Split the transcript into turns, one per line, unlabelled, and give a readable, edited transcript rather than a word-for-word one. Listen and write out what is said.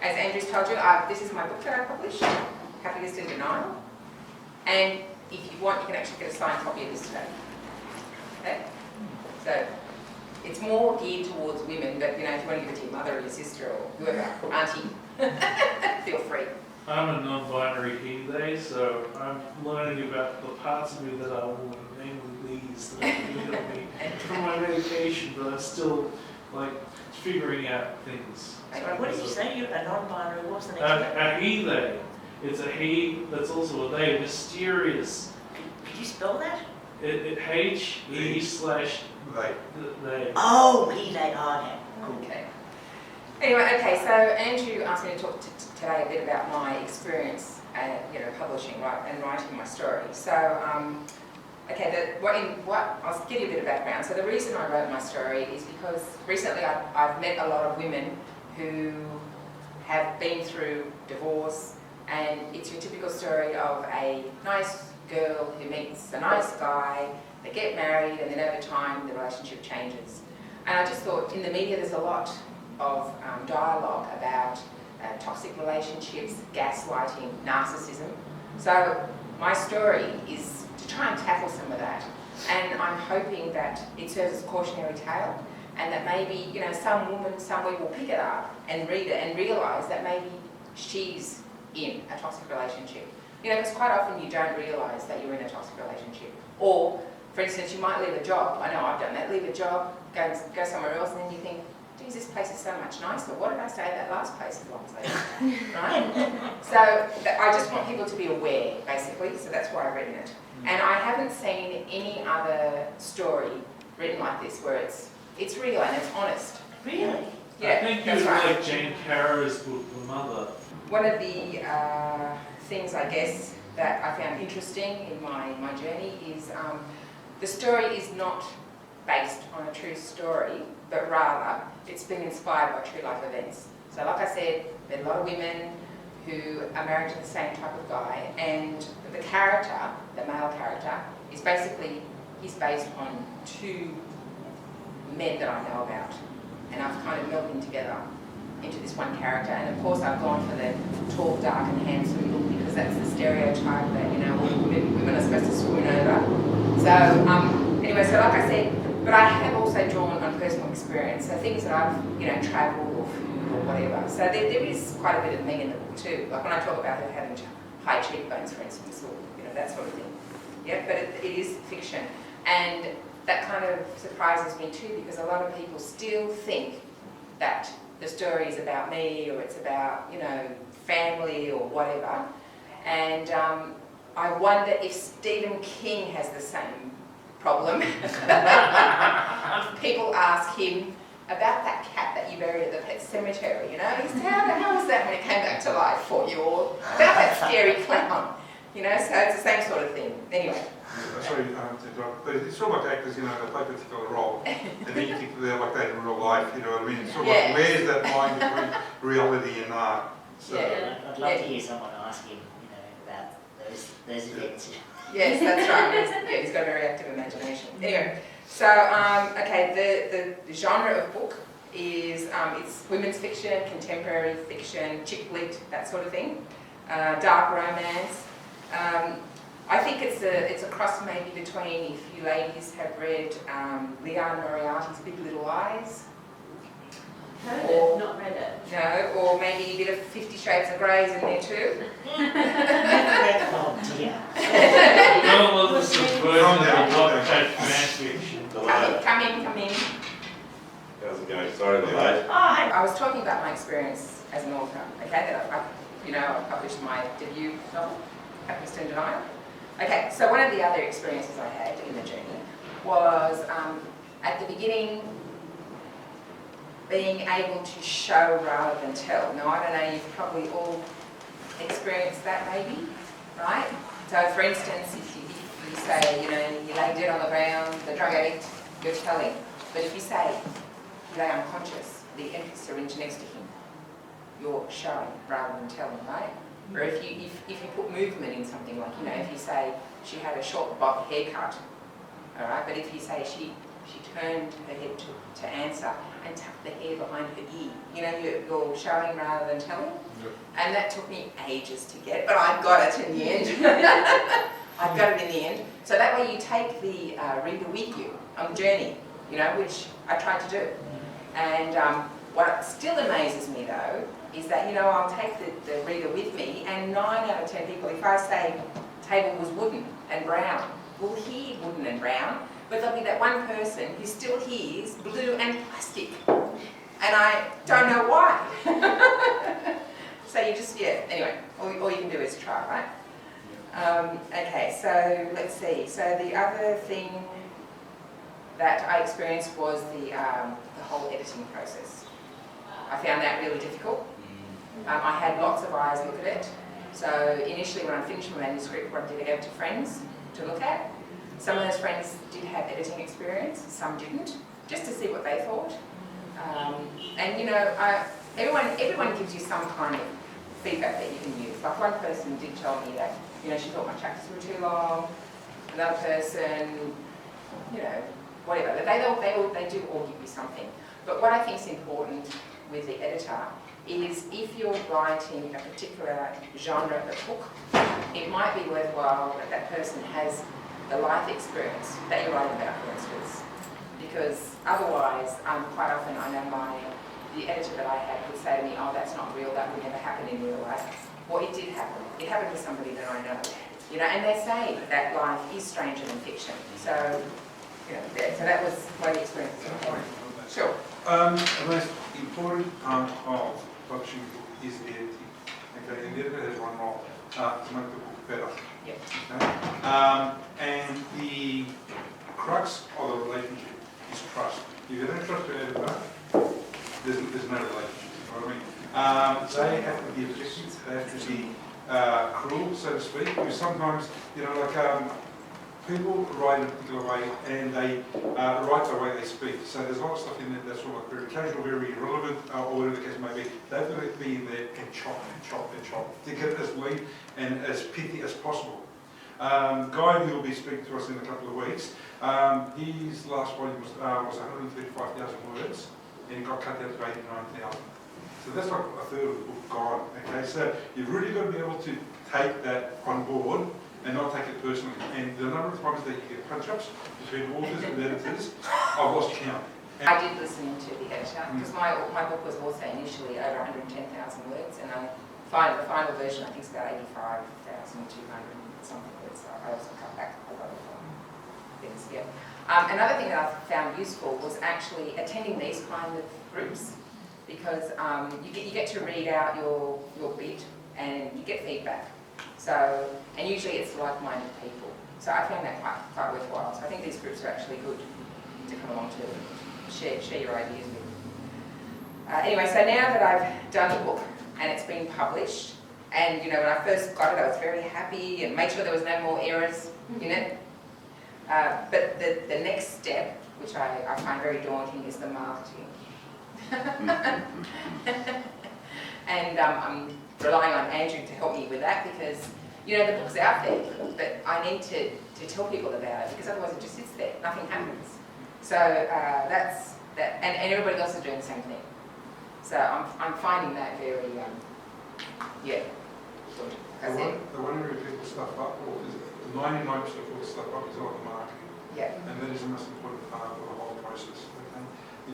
as Andrew's told you, this is my book that I published, Happiness in Denial. And if you want, you can actually get a signed copy of this today. Okay? So it's more geared towards women, but if you want to give it to your mother or your sister or whoever, auntie, feel free.
I'm a non-binary he, they, so I'm learning about the parts of me that are women, namely these that are help me from my medication, but I'm still figuring out things.
What did you say? You're a non-binary. What's the next one?
A he, they. It's a he that's also a they. Mysterious.
Could you spell that?
H-E/they.
Oh, he, they. Oh, okay. Cool.
Okay. Anyway, okay, so Andrew asked me to talk today a bit about my experience, publishing, and writing my story. So, I'll give you a bit of background. So the reason I wrote my story is because recently I've met a lot of women who have been through divorce, and it's your typical story of a nice girl who meets a nice guy, they get married, and then over time the relationship changes. And I just thought, in the media there's a lot of dialogue about toxic relationships, gaslighting, narcissism. So my story is to try and tackle some of that, and I'm hoping that it serves as a cautionary tale, and that maybe some woman somewhere will pick it up and read it and realise that maybe she's in a toxic relationship. Because quite often you don't realise that you're in a toxic relationship. Or, for instance, you might leave a job. I know I've done that. Leave a job, go somewhere else, and then you think, geez, this place is so much nicer. What did I stay at that last place as long as I did? Right? So I just want people to be aware, basically. So that's why I've written it. And I haven't seen any other story written like this where it's real and it's honest.
Really?
Yeah,
I think you would like Jane Carrow's book, The Mother.
One of the things, I guess, that I found interesting in my journey is the story is not based on a true story, but rather it's been inspired by true life events. So like I said, there are a lot of women who are married to the same type of guy, and the character, the male character, is basically, he's based on two men that I know about. And I've kind of melded them together into this one character. And of course I've gone for the tall, dark and handsome look because that's the stereotype that, women are supposed to swoon over. So, anyway, so like I said, but I have also drawn on personal experience, so things that I've, travelled or food or whatever. So there is quite a bit of me in the book too. Like when I talk about her having high cheekbones, for instance, or, that sort of thing. Yeah, but it is fiction. And that kind of surprises me too, because a lot of people still think that the story is about me, or it's about, family or whatever. And I wonder if Stephen King has the same problem. People ask him about that cat that you buried at the pet cemetery, He said, how was that when it came back to life for you? Or about that scary clown, so it's the same sort of thing. Anyway.
Sorry to interrupt, but it's sort of like actors, they play a particular role, and then you think they're like that in real life, you know what I mean? It's sort of like, where's that line between reality and art? So.
Yeah, I'd love to hear someone ask him, about those events.
Yes, that's right. He's got a very active imagination. Anyway, so, okay, the genre of book is, it's women's fiction, contemporary fiction, chick lit, that sort of thing, dark romance. I think it's a cross maybe between, if you ladies have read Liane Moriarty's Big Little Lies.
Heard it, not read it.
No, or maybe a bit of 50 Shades of Grey's in there too.
Oh dear.
Well, this is version of the fan fiction.
Come in.
How's it going? Sorry to be late.
Oh, hi. I was talking about my experience as an author, okay, that I published my debut novel, Happiness in Denial. Okay, so one of the other experiences I had in the journey was at the beginning being able to show rather than tell. Now, I don't know, you've probably all experienced that maybe, right? So for instance, if you say, you lay dead on the ground, the drug addict, you're telling. But if you say you lay unconscious, the empty syringe next to him, you're showing rather than telling, right? Or if you put movement in something, like, if you say she had a short bob haircut, all right, but if you say she turned her head to answer and tuck the hair behind her ear. You know, you're showing rather than telling.
Yep.
And that took me ages to get, but I got it in the end. I got it in the end. So that way you take the reader with you on the journey, you know, which I tried to do. And what still amazes me though, is that, you know, I'll take the reader with me, and 9 out of 10 people, if I say table was wooden and brown, will hear wooden and brown, but there'll be that one person who still hears blue and plastic. And I don't know why. So you just, yeah, anyway, all you can do is try, right? Okay, so let's see. So the other thing that I experienced was the whole editing process. I found that really difficult. I had lots of eyes look at it. So initially when I finished my manuscript, what I did, I gave it to friends to look at. Some of those friends did have editing experience, some didn't, just to see what they thought. And you know, everyone gives you some kind of feedback that you can use. Like one person did tell me that, you know, she thought my chapters were too long. Another person, you know, whatever. They do all give you something. But what I think is important with the editor is if you're writing a particular genre of book, it might be worthwhile that that person has the life experience that you're writing about, for instance. Because otherwise, quite often I know the editor that I had would say to me, oh, that's not real, that would never happen in real life. Well, it did happen. It happened to somebody that I know. You know, and they say that life is stranger than fiction. So, you know, so that was my experience. Sure.
The most important part of publishing a book is the editing. Okay, and the editor has one role, to make the book better.
Yep.
Okay? And the crux of the relationship is trust. If you don't trust your editor, there's no relationship. You know what I mean? They have to be objective. They have to be cruel, so to speak. Because sometimes, you know, like people write in a particular way, and they write the way they speak. So there's a lot of stuff in there that's sort of like very casual, very irrelevant, or whatever the case may be. They've got to be in there and chop and chop and chop to get it as lean and as pithy as possible. Guy, who will be speaking to us in a couple of weeks, his last volume was 135,000 words, and it got cut down to 89,000. So that's like a third of the book gone. Okay, so you've really got to be able to take that on board and not take it personally. And the number of times that you get punch-ups between authors and editors, I've lost count.
I did listen to the editor, because my book was also initially over 110,000 words, and the final version I think is about 85,200 something words, so I also cut back a lot of things, yeah. Another thing that I found useful was actually attending these kind of groups, because you get to read out your bit and you get feedback. So, and usually it's like-minded people. So I found that quite worthwhile. So I think these groups are actually good to come along to share your ideas with. Anyway, so now that I've done the book and it's been published, and you know, when I first got it, I was very happy and made sure there was no more errors in it. But the next step, which I find very daunting, is the marketing. And I'm relying on Andrew to help me with that, because you know, the book's out there, but I need to tell people about it, because otherwise it just sits there, nothing happens. So that's that, and everybody else is doing the same thing. So I'm finding that very yeah.
The one area people stuff up, or is 99% of all stuff up is on the marketing.
Yeah.
And that is the most important part of the whole process.